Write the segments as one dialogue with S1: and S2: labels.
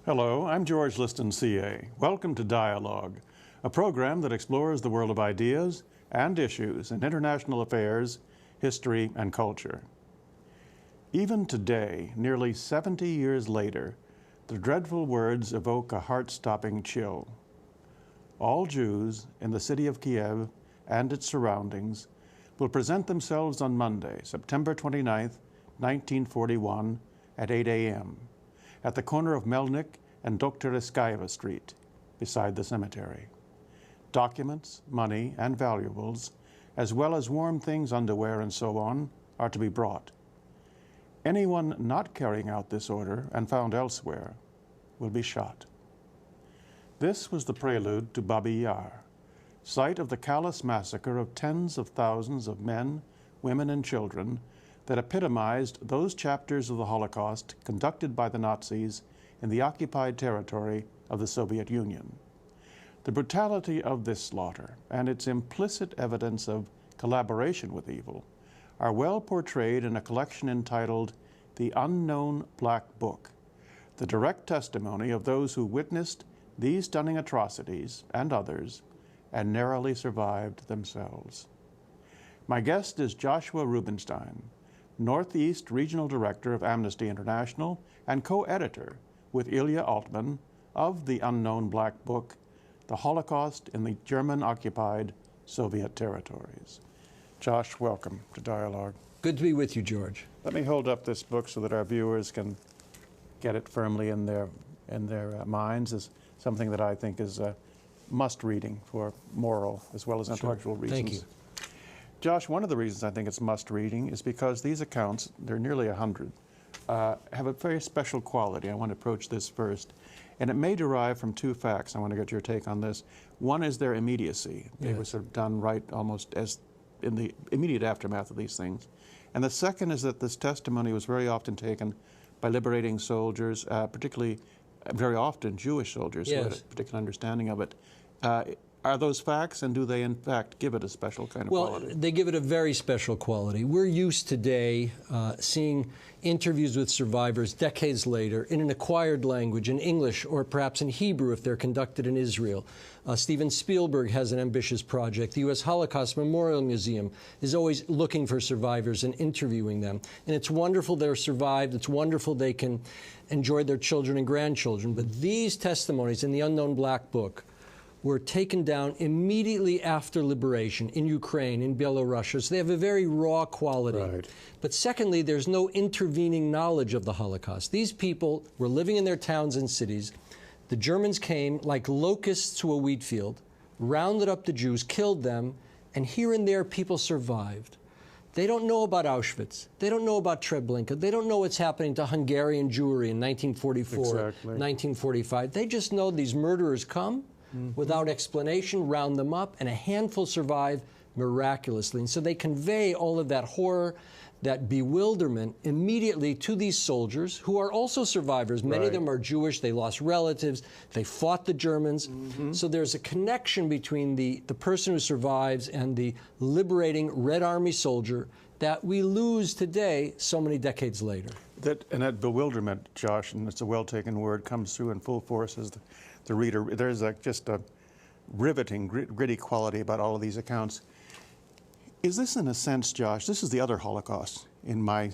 S1: Hello, I'm George Liston, CA. Welcome to Dialogue, a program that explores the world of ideas and issues in international affairs, history, and culture. Even today, nearly 70 years later, the dreadful words evoke a heart-stopping chill. All Jews in the city of Kiev and its surroundings will present themselves on Monday, September 29, 1941, at 8 a.m. at the corner of Melnik and Doktorskaya Street, beside the cemetery. Documents, money, and valuables, as well as warm things, underwear, and so on, are to be brought. Anyone not carrying out this order and found elsewhere will be shot. This was the prelude to Babayar, site of the callous massacre of tens of thousands of men, women, and children that epitomized those chapters of the Holocaust conducted by the Nazis in the occupied territory of the Soviet Union. The brutality of this slaughter and its implicit evidence of collaboration with evil are well portrayed in a collection entitled The Unknown Black Book, the direct testimony of those who witnessed these stunning atrocities and others and narrowly survived themselves. My guest is Joshua Rubinstein, Northeast Regional Director of Amnesty International and co-editor with Ilya Altman of The Unknown Black Book, The Holocaust in the German-Occupied Soviet Territories. Josh, welcome to Dialogue.
S2: Good to be with you, George.
S1: Let me hold up this book so that our viewers can get it firmly in their minds as something that I think is must-reading for moral as well as intellectual reasons.
S2: Thank you.
S1: Josh, one of the reasons I think it's must-reading is because these accounts, there are nearly 100, have a very special quality. I want to approach this first. And it may derive from two facts. I want to get your take on this. One is their immediacy. They were sort of done right almost as in the immediate aftermath of these things. And the second is that this testimony was very often taken by liberating soldiers, particularly very often Jewish soldiers who had a particular understanding of it. Are those facts, and do they in fact give it a special kind of quality?
S2: Well, they give it a very special quality. We're used today seeing interviews with survivors decades later in an acquired language, in English or perhaps in Hebrew if they're conducted in Israel. Steven Spielberg has an ambitious project. The U.S. Holocaust Memorial Museum is always looking for survivors and interviewing them. And it's wonderful they're survived. It's wonderful they can enjoy their children and grandchildren. But these testimonies in the Unknown Black Book were taken down immediately after liberation in Ukraine, in Belarus. So they have a very raw quality.
S1: Right.
S2: But secondly, there's no intervening knowledge of the Holocaust. These people were living in their towns and cities. The Germans came like locusts to a wheat field, rounded up the Jews, killed them, and here and there people survived. They don't know about Auschwitz. They don't know about Treblinka. They don't know what's happening to Hungarian Jewry in 1944, 1945. They just know these murderers come, without explanation, round them up, and a handful survive miraculously. And so they convey all of that horror, that bewilderment immediately to these soldiers who are also survivors. Many of them are Jewish. They lost relatives. They fought the Germans. So there's a connection between the person who survives and the liberating Red Army soldier that we lose today so many decades later.
S1: That bewilderment, Josh, and it's a well-taken word, comes through in full force as the reader. There's just a riveting, gritty quality about all of these accounts. Is this, in a sense, Josh, this is the other Holocaust in my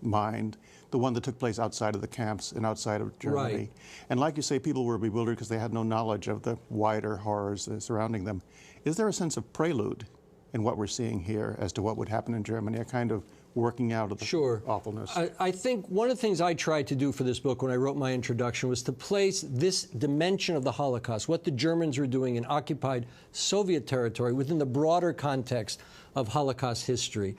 S1: mind, the one that took place outside of the camps and outside of Germany.
S2: Right.
S1: And like you say, people were bewildered because they had no knowledge of the wider horrors surrounding them. Is there a sense of prelude in what we're seeing here as to what would happen in Germany, a kind of working out of the awfulness?
S2: I think one of the things I tried to do for this book when I wrote my introduction was to place this dimension of the Holocaust, what the Germans were doing in occupied Soviet territory, within the broader context of Holocaust history.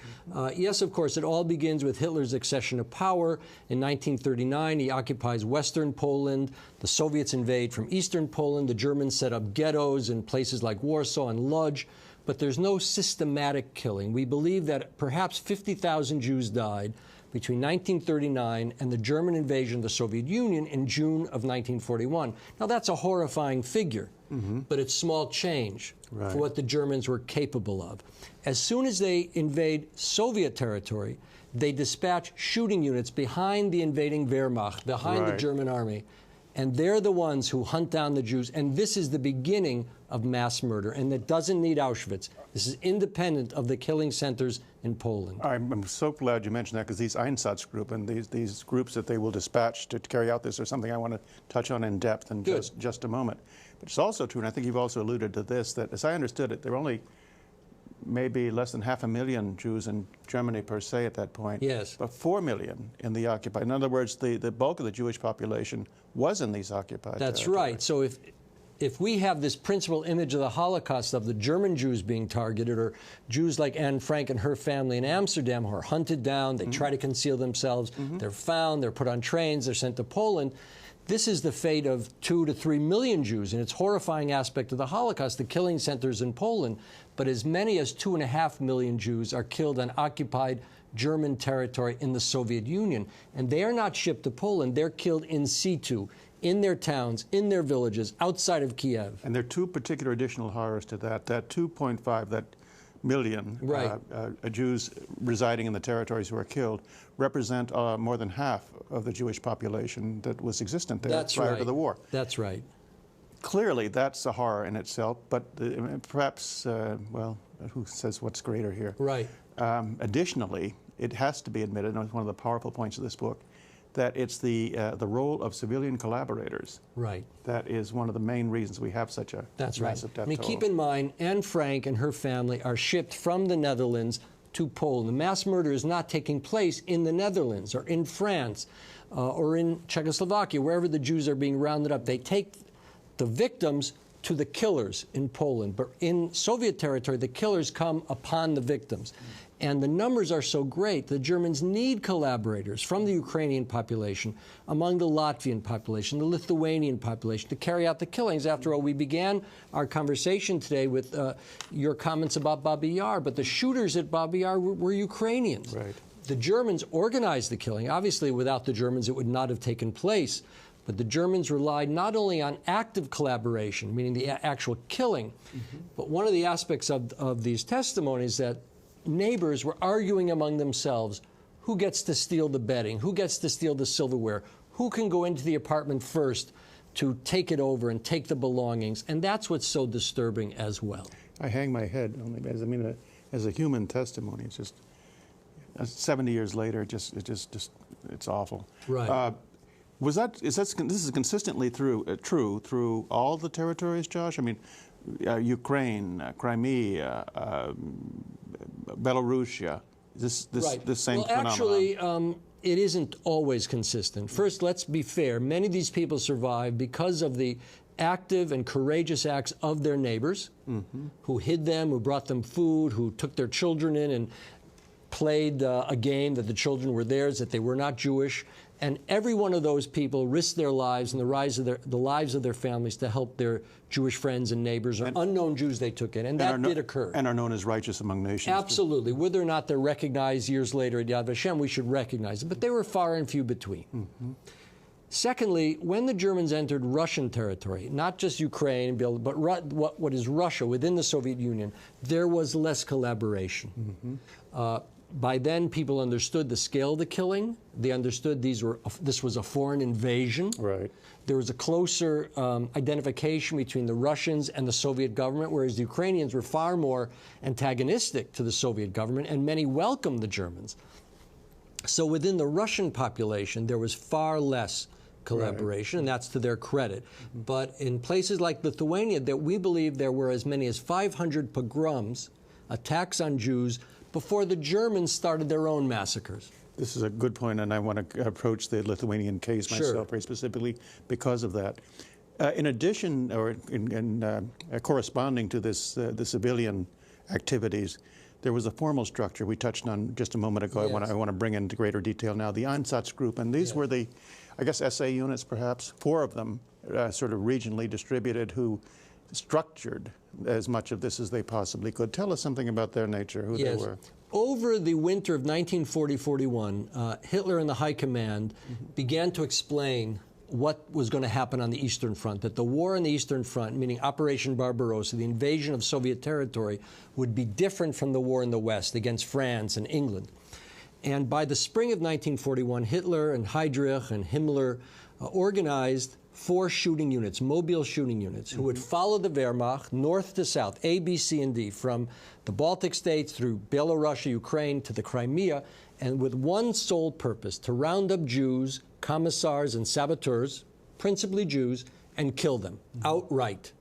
S2: Yes, of course, it all begins with Hitler's accession to power. In 1939, he occupies Western Poland. The Soviets invade from Eastern Poland. The Germans set up ghettos in places like Warsaw and Lodz. But there's no systematic killing. We believe that perhaps 50,000 Jews died between 1939 and the German invasion of the Soviet Union in June of 1941. Now, that's a horrifying figure, but it's small change for what the Germans were capable of. As soon as they invade Soviet territory, they dispatch shooting units behind the invading Wehrmacht, behind the German army, And they're the ones who hunt down the Jews. And this is the beginning of mass murder. And it doesn't need Auschwitz. This is independent of the killing centers in Poland.
S1: I'm so glad you mentioned that, because these Einsatzgruppen and these groups that they will dispatch to carry out this are something I want to touch on in depth in just a moment. But it's also true, and I think you've also alluded to this, that as I understood it, there were only maybe less than 500,000 Jews in Germany per se at that point.
S2: Yes.
S1: But 4 million in the occupied. In other words, the bulk of the Jewish population was in these occupied
S2: That's
S1: territories.
S2: right. So if we have this principal image of the Holocaust of the German Jews being targeted, or Jews like Anne Frank and her family in Amsterdam who are hunted down, they try to conceal themselves, they're found, they're put on trains, they're sent to Poland. This is the fate of 2 to 3 million Jews, and it's a horrifying aspect of the Holocaust, the killing centers in Poland. But as many as 2.5 million Jews are killed on occupied German territory in the Soviet Union. And they are not shipped to Poland. They're killed in situ, in their towns, in their villages, outside of Kiev.
S1: And there are two particular additional horrors to that. That 2.5, that million Jews residing in the territories who are killed represent more than half of the Jewish population that was existent there prior to the war.
S2: That's right.
S1: Clearly, that's a horror in itself, but perhaps, well, who says what's greater here?
S2: Right.
S1: Additionally, it has to be admitted, and it's one of the powerful points of this book, that it's the role of civilian collaborators.
S2: Right.
S1: That is one of the main reasons we have such a massive death toll.
S2: I mean, keep in mind, Anne Frank and her family are shipped from the Netherlands to Poland. The mass murder is not taking place in the Netherlands or in France or in Czechoslovakia, wherever the Jews are being rounded up. They take the victims to the killers in Poland. But in Soviet territory, the killers come upon the victims. And the numbers are so great, the Germans need collaborators from the Ukrainian population, among the Latvian population, the Lithuanian population, to carry out the killings. After all, we began our conversation today with your comments about Babayar, but the shooters at Babayar were Ukrainians.
S1: Right.
S2: The Germans organized the killing. Obviously, without the Germans, it would not have taken place. But the Germans relied not only on active collaboration, meaning the actual killing, but one of the aspects of these testimonies that neighbors were arguing among themselves who gets to steal the bedding, who gets to steal the silverware, who can go into the apartment first to take it over and take the belongings. And that's what's so disturbing as well.
S1: I hang my head only because, I mean, as a human testimony, it's just 70 years later, it's awful.
S2: Right.
S1: This is consistently true through all the territories, Josh? I mean, Ukraine, Crimea, Belarusia, this same phenomenon?
S2: Actually, it isn't always consistent. First, let's be fair. Many of these people survived because of the active and courageous acts of their neighbors, who hid them, who brought them food, who took their children in and played a game that the children were theirs, that they were not Jewish. And every one of those people risked their lives and the lives of their families to help their Jewish friends and neighbors or unknown Jews they took in. And that did occur.
S1: And are known as righteous among nations.
S2: Absolutely. Whether or not they're recognized years later at Yad Vashem, we should recognize them. But they were far and few between. Secondly, when the Germans entered Russian territory, not just Ukraine, but what is Russia within the Soviet Union, there was less collaboration. By then, people understood the scale of the killing. They understood this was a foreign invasion.
S1: Right.
S2: There was a closer identification between the Russians and the Soviet government, whereas the Ukrainians were far more antagonistic to the Soviet government, and many welcomed the Germans. So within the Russian population, there was far less collaboration, and that's to their credit. But in places like Lithuania, we believe there were as many as 500 pogroms, attacks on Jews, before the Germans started their own massacres.
S1: This is a good point, and I want to approach the Lithuanian case myself very specifically because of that. In addition, or corresponding to this, the civilian activities, there was a formal structure we touched on just a moment ago.
S2: Yes.
S1: I want to bring into greater detail now. The Einsatzgruppen, and these were the, I guess, SA units perhaps, 4 of them, sort of regionally distributed, who structured as much of this as they possibly could. Tell us something about their nature, who they were.
S2: Over the winter of 1940-41, Hitler and the High Command began to explain what was going to happen on the Eastern Front, that the war on the Eastern Front, meaning Operation Barbarossa, the invasion of Soviet territory, would be different from the war in the West against France and England. And by the spring of 1941, Hitler and Heydrich and Himmler organized 4 shooting units, mobile shooting units, who would follow the Wehrmacht north to south, A, B, C, and D, from the Baltic states through Belarus, Ukraine, to the Crimea, and with one sole purpose, to round up Jews, commissars, and saboteurs, principally Jews, and kill them outright.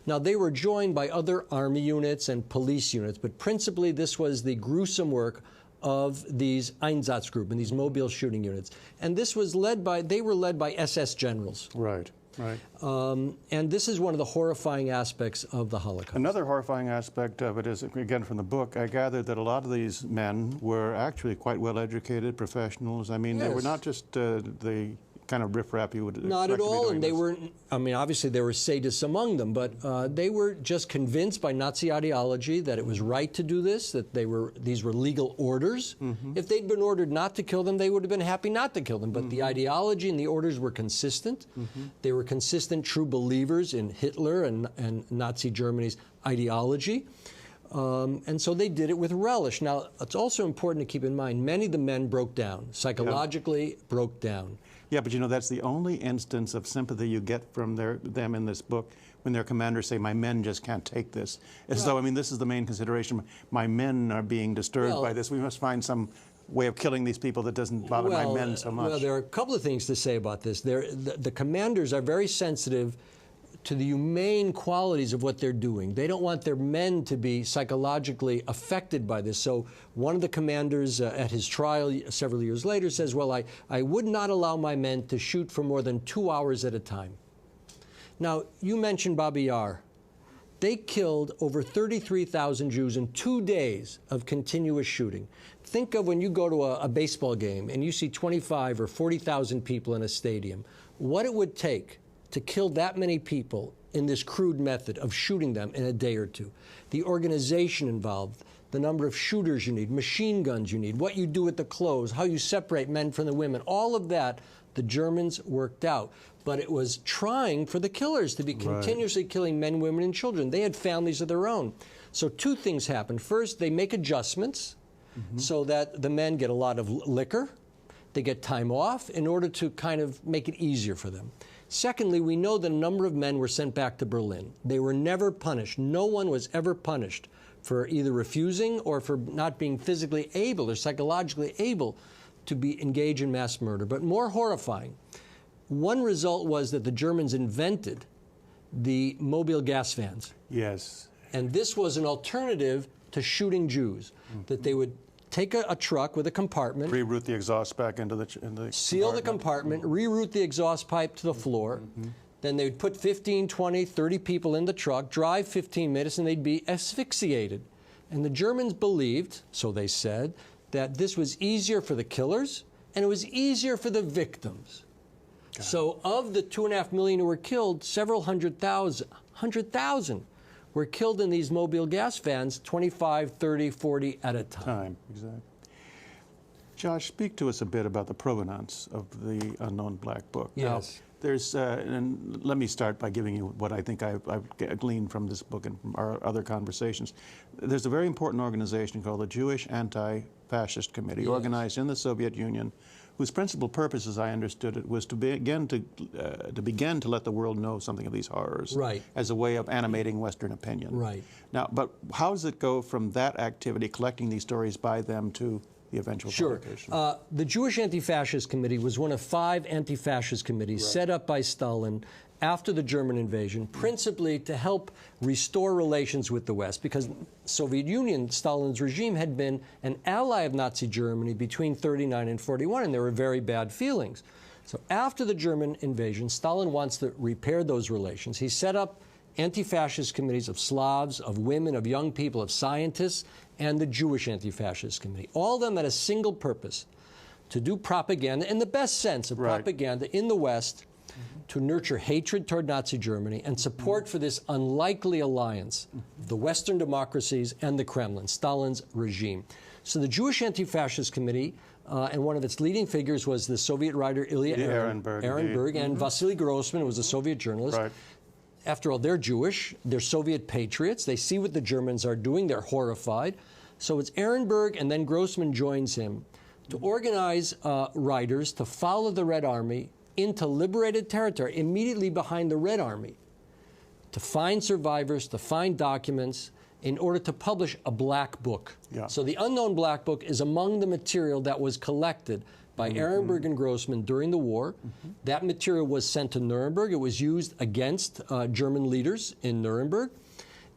S2: Now, they were joined by other army units and police units, but principally this was the gruesome work of these Einsatzgruppen, these mobile shooting units. And this was led by, they were led by SS generals.
S1: Right, right.
S2: And this is one of the horrifying aspects of the Holocaust.
S1: Another horrifying aspect of it is, again, from the book, I gathered that a lot of these men were actually quite well-educated professionals. I mean, they were not just the kind of riffraff you would
S2: Not at all, and they
S1: were.
S2: weren't, I mean, obviously there were sadists among them, but they were just convinced by Nazi ideology that it was right to do this, that these were legal orders. If they'd been ordered not to kill them, they would have been happy not to kill them, but the ideology and the orders were consistent. They were consistent, true believers in Hitler and Nazi Germany's ideology. And so they did it with relish. Now, it's also important to keep in mind, many of the men broke down, psychologically broke down.
S1: Yeah, but you know, that's the only instance of sympathy you get from them in this book, when their commanders say, my men just can't take this. As though, I mean, this is the main consideration. My men are being disturbed by this. We must find some way of killing these people that doesn't bother my men so much.
S2: Well, there are a couple of things to say about this. The commanders are very sensitive to the humane qualities of what they're doing. They don't want their men to be psychologically affected by this. So one of the commanders at his trial several years later says, well, I would not allow my men to shoot for more than 2 hours at a time. Now, you mentioned babayar. They killed over 33,000 Jews in 2 days of continuous shooting. Think of when you go to a baseball game and you see 25 or 40,000 people in a stadium, what it would take to kill that many people in this crude method of shooting them in a day or two. The organization involved, the number of shooters you need, machine guns you need, what you do with the clothes, how you separate men from the women, all of that the Germans worked out. But it was trying for the killers to be continuously killing men, women, and children. They had families of their own. So 2 things happened. First, they make adjustments so that the men get a lot of liquor. They get time off in order to kind of make it easier for them. Secondly, we know that a number of men were sent back to Berlin. They were never punished. No one was ever punished for either refusing or for not being physically able or psychologically able to be engaged in mass murder. But more horrifying, one result was that the Germans invented the mobile gas vans.
S1: Yes.
S2: And this was an alternative to shooting Jews, that they would take a truck with a compartment,
S1: Reroute the exhaust back into the
S2: seal the compartment, reroute the exhaust pipe to the floor. Then they would put 15, 20, 30 people in the truck, drive 15 minutes, and they'd be asphyxiated. And the Germans believed, so they said, that this was easier for the killers and it was easier for the victims. So of the 2.5 million who were killed, several 100,000 were killed in these mobile gas vans, 25, 30, 40 at a time.
S1: Exactly. Josh, speak to us a bit about the provenance of the Unknown Black Book.
S2: Yes.
S1: Now, there's, and let me start by giving you what I think I've gleaned from this book and from our other conversations. There's a very important organization called the Jewish Anti-Fascist Committee, organized in the Soviet Union, whose principal purpose, as I understood it, was to begin to let the world know something of these horrors, as a way of animating Western opinion. Now, but how does it go from that activity, collecting these stories by them, to the eventual publication?
S2: The Jewish Anti-Fascist Committee was one of 5 anti-fascist committees set up by Stalin after the German invasion, principally to help restore relations with the West, because Soviet Union, Stalin's regime, had been an ally of Nazi Germany between 39 and 41, and there were very bad feelings. So after the German invasion, Stalin wants to repair those relations. He set up anti-fascist committees of Slavs, of women, of young people, of scientists, and the Jewish Anti-Fascist Committee. All of them had a single purpose: to do propaganda, in the best sense of propaganda, in the West, to nurture hatred toward Nazi Germany and support for this unlikely alliance, the Western democracies and the Kremlin, Stalin's regime. So the Jewish Anti-Fascist Committee, and one of its leading figures was the Soviet writer Ilya Ehrenberg, and Vasily Grossman, who was a Soviet journalist. After all, they're Jewish, they're Soviet patriots, they see what the Germans are doing, they're horrified. So it's Ehrenberg, and then Grossman joins him to organize writers to follow the Red Army into liberated territory, immediately behind the Red Army, to find survivors, to find documents, in order to publish a black book.
S1: Yeah.
S2: So the unknown black book is among the material that was collected by Ehrenberg and Grossman during the war. That material was sent to Nuremberg. It was used against German leaders in Nuremberg.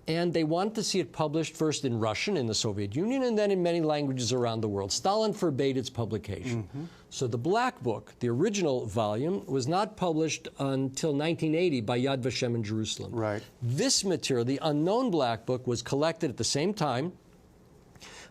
S2: And they wanted to see it published first in Russian in the Soviet Union and then in many languages around the world. Stalin forbade its publication. So the Black Book, the original volume, was not published until 1980 by Yad Vashem in Jerusalem.
S1: Right.
S2: This material, the unknown Black Book, was collected at the same time,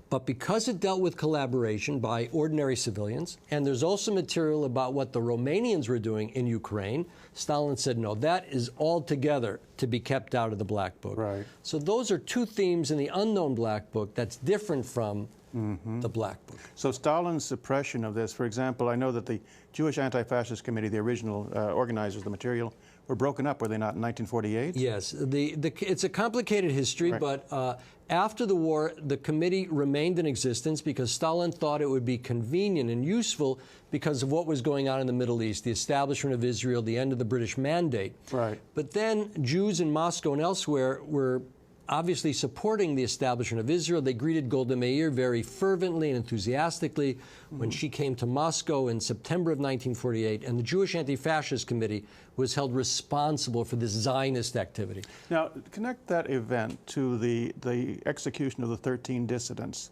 S2: but because it dealt with collaboration by ordinary civilians, and there's also material about what the Romanians were doing in Ukraine, Stalin said, no, that is altogether to be kept out of the Black Book.
S1: Right.
S2: So those are two themes in the unknown Black Book that's different from the Black Book.
S1: So Stalin's suppression of this, for example, I know that the Jewish Anti-Fascist Committee, the original organizers of the material, were broken up, were they not, in 1948?
S2: Yes. It's a complicated history,
S1: Right.
S2: but after the war, the committee remained in existence because Stalin thought it would be convenient and useful because of what was going on in the Middle East, the establishment of Israel, the end of the British Mandate.
S1: Right.
S2: But then Jews in Moscow and elsewhere were obviously supporting the establishment of Israel. They greeted Golda Meir very fervently and enthusiastically when she came to Moscow in September of 1948, and the Jewish Anti-Fascist Committee was held responsible for this Zionist activity.
S1: Now, connect that event to the execution of the 13 dissidents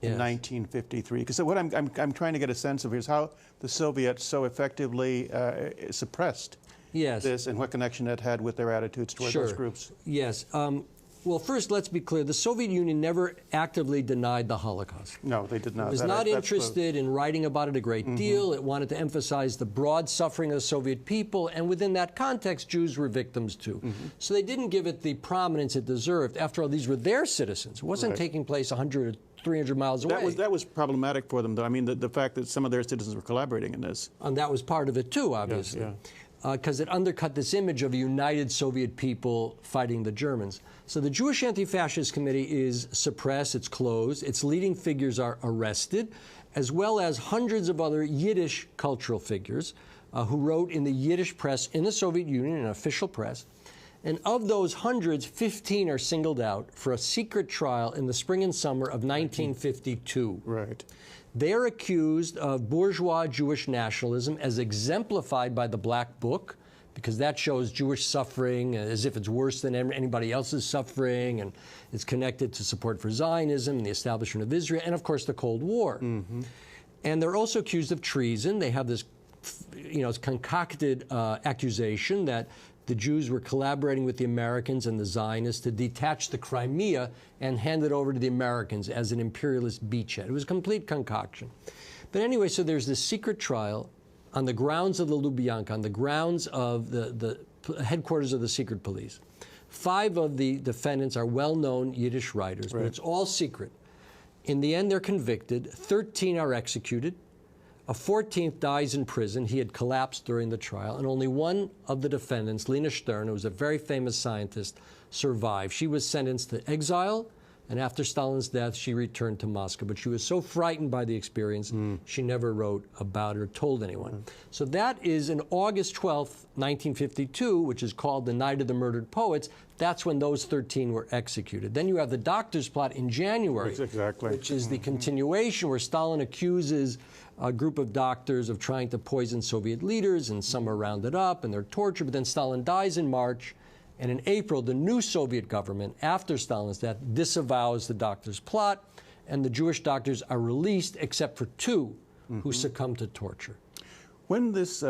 S1: in
S2: Yes.
S1: 1953. Because what I'm trying to get a sense of here is how the Soviets so effectively suppressed
S2: Yes.
S1: this and what connection that had with their attitudes toward those groups.
S2: Yes. Well, first, let's be clear. The Soviet Union never actively denied the Holocaust.
S1: No, they did not.
S2: It was not interested in writing about it a great deal. It wanted to emphasize the broad suffering of the Soviet people, and within that context, Jews were victims too. So they didn't give it the prominence it deserved. After all, these were their citizens. It wasn't taking place 100 or 300 miles away.
S1: That was problematic for them, though. I mean, the fact that some of their citizens were collaborating in this.
S2: And that was part of it too, obviously.
S1: Yeah.
S2: Because it undercut this image of a united Soviet people fighting the Germans. So the Jewish Anti-Fascist Committee is suppressed, it's closed, its leading figures are arrested, as well as hundreds of other Yiddish cultural figures who wrote in the Yiddish press in the Soviet Union, an official press. And of those hundreds, 15 are singled out for a secret trial in the spring and summer of 1952.
S1: Right.
S2: They're accused of bourgeois Jewish nationalism as exemplified by the Black Book, because that shows Jewish suffering as if it's worse than anybody else's suffering, and it's connected to support for Zionism and the establishment of Israel, and of course the Cold War. And they're also accused of treason. They have this, concocted accusation that the Jews were collaborating with the Americans and the Zionists to detach the Crimea and hand it over to the Americans as an imperialist beachhead. It was a complete concoction. But anyway, so there's this secret trial on the grounds of the Lubyanka, on the grounds of the headquarters of the secret police. 5 of the defendants are well-known Yiddish writers, but it's all secret. In the end, they're convicted. 13 are executed. A 14th dies in prison. He had collapsed during the trial, and only one of the defendants, Lena Stern, who was a very famous scientist, survived. She was sentenced to exile, and after Stalin's death, she returned to Moscow. But she was so frightened by the experience, she never wrote about it or told anyone. So that is in August 12th, 1952, which is called the Night of the Murdered Poets. That's when those 13 were executed. Then you have the Doctor's Plot in January, which is the continuation where Stalin accuses a group of doctors of trying to poison Soviet leaders, and some are rounded up and they're tortured. But then Stalin dies in March, and in April, the new Soviet government, after Stalin's death, disavows the Doctor's Plot, and the Jewish doctors are released except for 2 who succumbed to torture.
S1: When these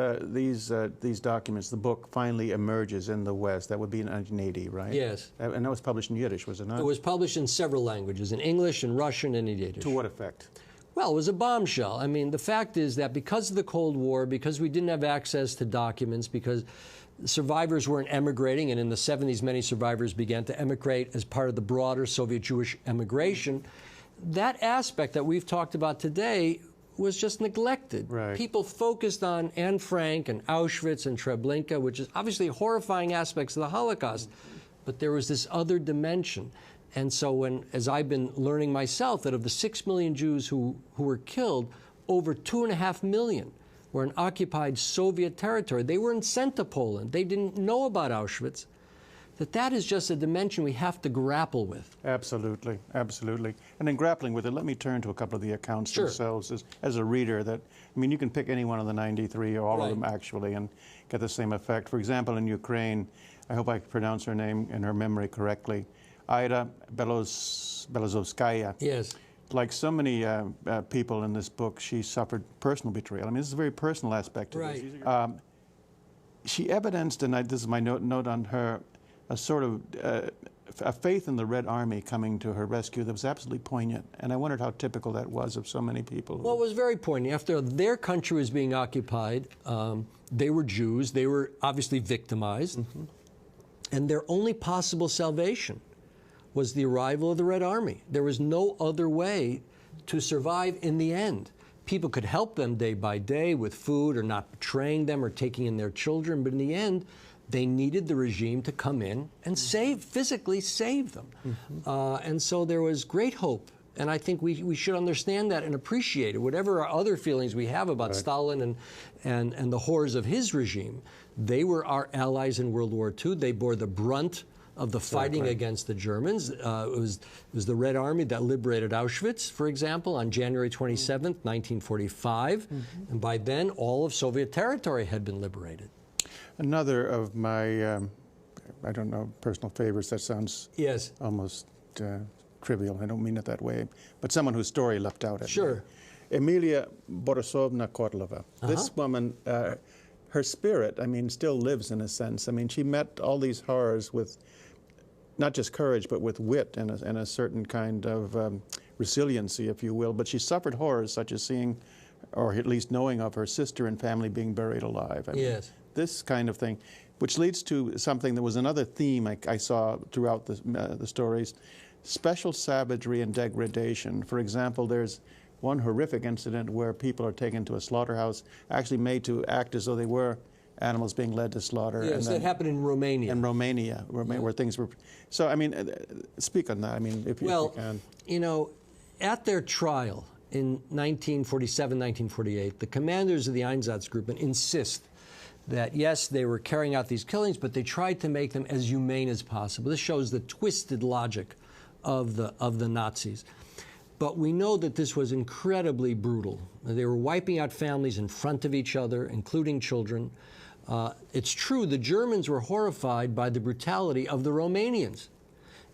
S1: documents, the book, finally emerges in the West, that would be in 1980, right?
S2: Yes.
S1: And that was published in Yiddish, was it not?
S2: It was published in several languages, in English, in Russian, and in Yiddish.
S1: To what effect?
S2: Well, it was a bombshell. I mean, the fact is that because of the Cold War, because we didn't have access to documents, because survivors weren't emigrating, and in the 70s many survivors began to emigrate as part of the broader Soviet Jewish emigration, that aspect that we've talked about today was just neglected.
S1: Right. People
S2: focused on Anne Frank and Auschwitz and Treblinka, which is obviously horrifying aspects of the Holocaust, but there was this other dimension. And so as I've been learning myself, that of the 6 million Jews who were killed, over 2.5 million or an occupied Soviet territory. They weren't sent to Poland. They didn't know about Auschwitz. That is just a dimension we have to grapple with.
S1: Absolutely, absolutely. And in grappling with it, let me turn to a couple of the accounts
S2: Sure.
S1: themselves as a reader. That, I mean, you can pick any one of the 93 or all of them actually and get the same effect. For example, in Ukraine, I hope I pronounce her name and her memory correctly, Ida Belozovskaya.
S2: Yes.
S1: Like so many people in this book, she suffered personal betrayal. I mean, this is a very personal aspect of
S2: Right.
S1: this. She evidenced, and this is my note on her, a sort of a faith in the Red Army coming to her rescue that was absolutely poignant. And I wondered how typical that was of so many people.
S2: Well, it was very poignant. After their country was being occupied, they were Jews. They were obviously victimized. Mm-hmm. And their only possible salvation was the arrival of the Red Army. There was no other way to survive in the end. People could help them day by day with food or not betraying them or taking in their children, but in the end, they needed the regime to come in and physically save them. Mm-hmm. And so there was great hope. And I think we should understand that and appreciate it. Whatever other feelings we have about Stalin and the horrors of his regime, they were our allies in World War II. They bore the brunt of the fighting against the Germans. It was the Red Army that liberated Auschwitz, for example, on January 27th, 1945. Mm-hmm. And by then, all of Soviet territory had been liberated.
S1: Another of my, I don't know, personal favorites, that sounds almost trivial. I don't mean it that way. But someone whose story leapt out at me. Emilia Borisovna Kotlova. This woman, her spirit, I mean, still lives in a sense. I mean, she met all these horrors with not just courage, but with wit and a certain kind of resiliency, if you will. But she suffered horrors such as seeing, or at least knowing of, her sister and family being buried alive. I mean, this kind of thing, which leads to something that was another theme I saw throughout the stories, special savagery and degradation. For example, there's one horrific incident where people are taken to a slaughterhouse, actually made to act as though they were animals being led to slaughter.
S2: Yes, that happened in Romania.
S1: In Romania, where things were... So, I mean, speak on that, I mean, if you can.
S2: Well, you know, at their trial in 1947, 1948, the commanders of the Einsatzgruppen insist that, yes, they were carrying out these killings, but they tried to make them as humane as possible. This shows the twisted logic of the Nazis. But we know that this was incredibly brutal. They were wiping out families in front of each other, including children. It's true, the Germans were horrified by the brutality of the Romanians.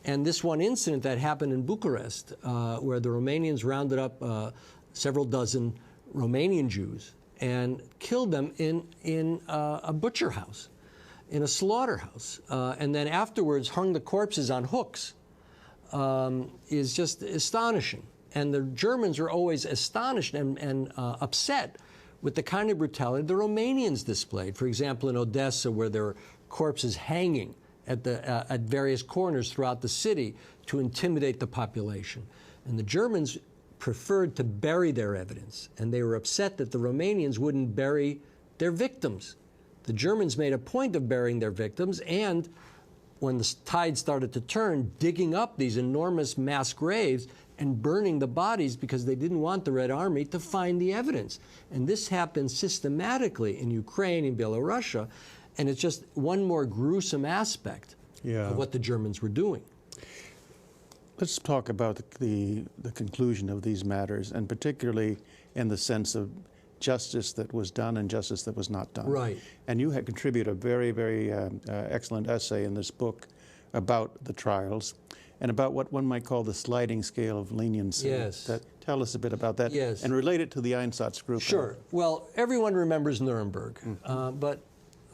S2: And this one incident that happened in Bucharest, where the Romanians rounded up several dozen Romanian Jews and killed them in a butcher house, in a slaughterhouse, and then afterwards hung the corpses on hooks, is just astonishing. And the Germans are always astonished and upset with the kind of brutality the Romanians displayed. For example, in Odessa, where there were corpses hanging at various corners throughout the city to intimidate the population. And the Germans preferred to bury their evidence, and they were upset that the Romanians wouldn't bury their victims. The Germans made a point of burying their victims, and when the tide started to turn, digging up these enormous mass graves and burning the bodies because they didn't want the Red Army to find the evidence. And this happened systematically in Ukraine, in Belarus, and it's just one more gruesome aspect of what the Germans were doing.
S1: Let's talk about the conclusion of these matters, and particularly in the sense of justice that was done and justice that was not done.
S2: Right.
S1: And you have contributed a very, very excellent essay in this book about the trials and about what one might call the sliding scale of leniency.
S2: Yes.
S1: Tell us a bit about that.
S2: Yes.
S1: And relate it to the Einsatzgruppen.
S2: Sure. Well, everyone remembers Nuremberg, but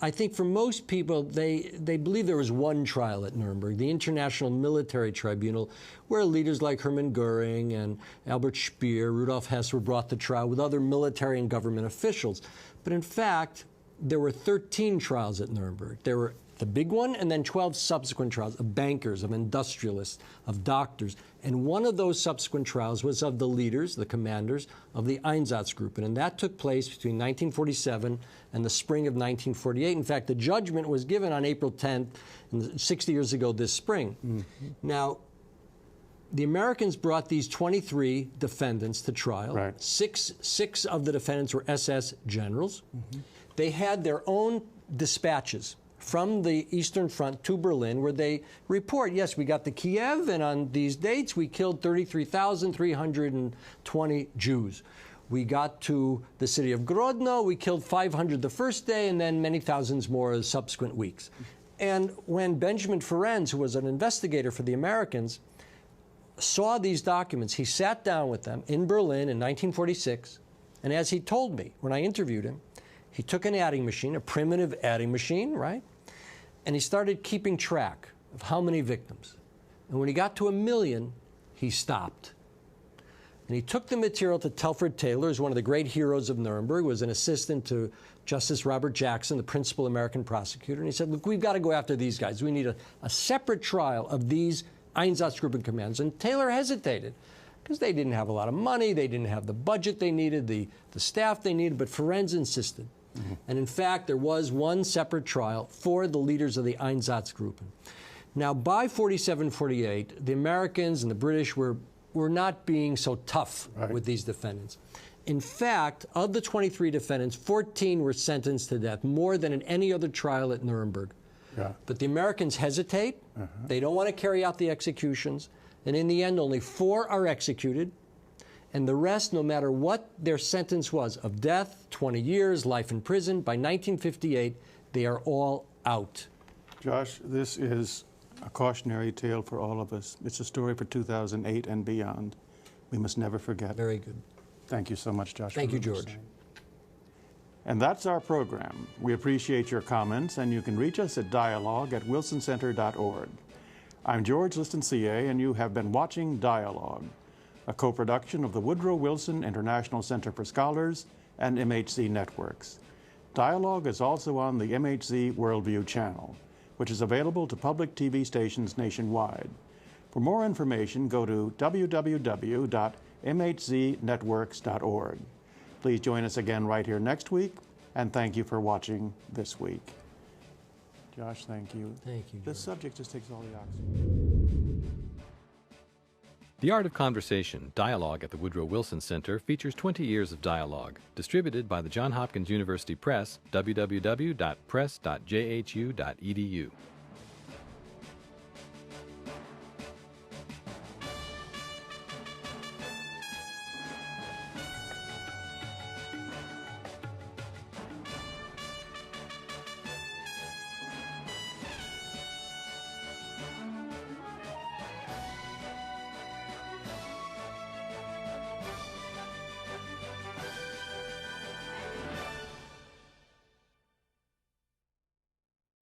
S2: I think for most people, they believe there was one trial at Nuremberg, the International Military Tribunal, where leaders like Hermann Goering and Albert Speer, Rudolf Hess were brought to trial with other military and government officials. But in fact, there were 13 trials at Nuremberg. There were the big one, and then 12 subsequent trials of bankers, of industrialists, of doctors. And one of those subsequent trials was of the leaders, the commanders, of the Einsatzgruppen. And that took place between 1947 and the spring of 1948. In fact, the judgment was given on April 10th, 60 years ago this spring. Now, the Americans brought these 23 defendants to trial.
S1: Right.
S2: Six of the defendants were SS generals. They had their own dispatches from the Eastern Front to Berlin where they report, yes, we got to Kiev, and on these dates we killed 33,320 Jews. We got to the city of Grodno, we killed 500 the first day, and then many thousands more the subsequent weeks. And when Benjamin Ferencz, who was an investigator for the Americans, saw these documents, he sat down with them in Berlin in 1946, and as he told me when I interviewed him, he took an adding machine, a primitive adding machine, right? And he started keeping track of how many victims. And when he got to 1 million, he stopped. And he took the material to Telford Taylor, who's one of the great heroes of Nuremberg, was an assistant to Justice Robert Jackson, the principal American prosecutor. And he said, look, we've got to go after these guys. We need a separate trial of these Einsatzgruppen commands. And Taylor hesitated because they didn't have a lot of money. They didn't have the budget they needed, the staff they needed. But Ferencz insisted. And in fact, there was one separate trial for the leaders of the Einsatzgruppen. Now, by 47-48, the Americans and the British were not being so tough with these defendants. In fact, of the 23 defendants, 14 were sentenced to death, more than in any other trial at Nuremberg. Yeah. But the Americans hesitate. They don't want to carry out the executions. And in the end, only 4 are executed. And the rest, no matter what their sentence was, of death, 20 years, life in prison, by 1958, they are all out.
S1: Josh, this is a cautionary tale for all of us. It's a story for 2008 and beyond. We must never forget.
S2: Very good.
S1: Thank you so much, Josh.
S2: Thank you, George.
S1: And that's our program. We appreciate your comments, and you can reach us at dialogue@wilsoncenter.org. I'm George Liston, CA, and you have been watching Dialogue, a co-production of the Woodrow Wilson International Center for Scholars and MHC Networks. Dialogue is also on the MHC Worldview channel, which is available to public TV stations nationwide. For more information, go to www.mhcnetworks.org. Please join us again right here next week, and thank you for watching this week. Josh, thank you.
S2: Thank you, George.
S1: This subject just takes all the oxygen.
S3: The Art of Conversation, Dialogue at the Woodrow Wilson Center features 20 years of dialogue, distributed by the Johns Hopkins University Press, www.press.jhu.edu.